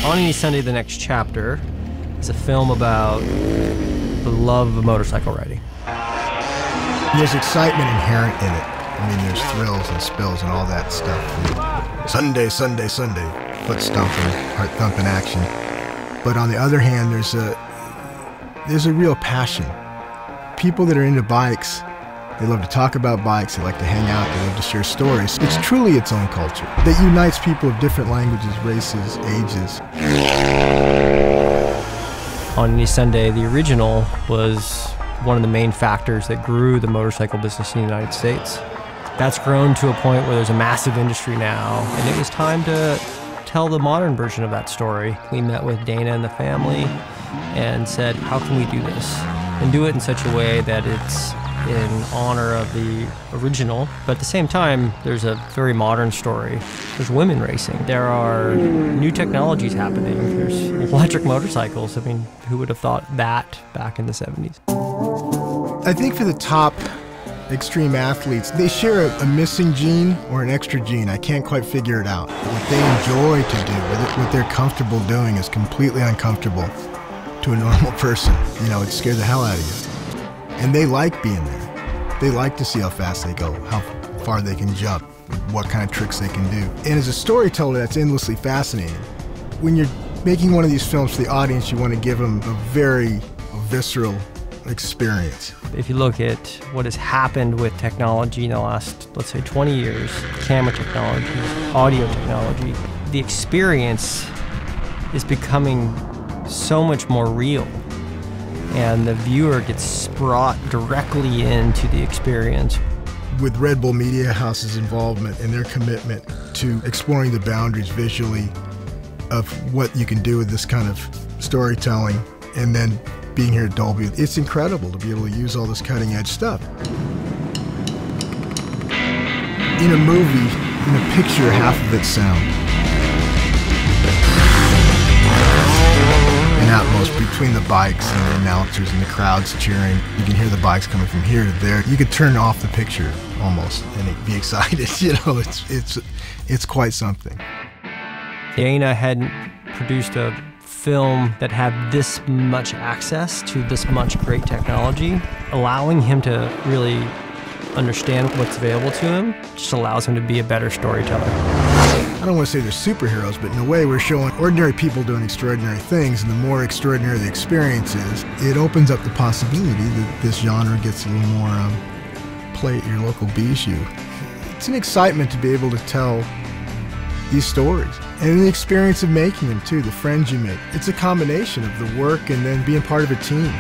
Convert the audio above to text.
On Any Sunday, the Next Chapter is a film about the love of motorcycle riding. There's excitement inherent in it. I mean, there's thrills and spills and all that stuff. And Sunday, Sunday, Sunday, foot stomping, heart thumping action. But on the other hand, there's a real passion. People that are into bikes, they love to talk about bikes, they like to hang out, they love to share stories. It's truly its own culture that unites people of different languages, races, ages. On Any Sunday, the original was one of the main factors that grew the motorcycle business in the United States. That's grown to a point where there's a massive industry now, and it was time to tell the modern version of that story. We met with Dana and the family and said, how can we do this? And do it in such a way that it's in honor of the original, but at the same time, there's a very modern story. There's women racing. There are new technologies happening. There's electric motorcycles. I mean, who would have thought that back in the 70s? I think for the top extreme athletes, they share a missing gene or an extra gene. I can't quite figure it out. What they enjoy to do, what they're comfortable doing is completely uncomfortable to a normal person. You know, it scares the hell out of you. And they like being there. They like to see how fast they go, how far they can jump, what kind of tricks they can do. And as a storyteller, that's endlessly fascinating. When you're making one of these films for the audience, you want to give them a very visceral experience. If you look at what has happened with technology in the last, let's say, 20 years, camera technology, audio technology, the experience is becoming so much more real. And the viewer gets brought directly into the experience. With Red Bull Media House's involvement and their commitment to exploring the boundaries visually of what you can do with this kind of storytelling, and then being here at Dolby, it's incredible to be able to use all this cutting edge stuff. In a movie, in a picture, half of it's sound. Atmos between the bikes and the announcers and the crowds cheering. You can hear the bikes coming from here to there. You could turn off the picture almost and be excited. You know, it's quite something. Dana hadn't produced a film that had this much access to this much great technology. Allowing him to really understand what's available to him just allows him to be a better storyteller. I don't want to say they're superheroes, but in a way we're showing ordinary people doing extraordinary things, and the more extraordinary the experience is, it opens up the possibility that this genre gets a little more play at your local bijou. It's an excitement to be able to tell these stories, and the experience of making them too, the friends you make. It's a combination of the work and then being part of a team.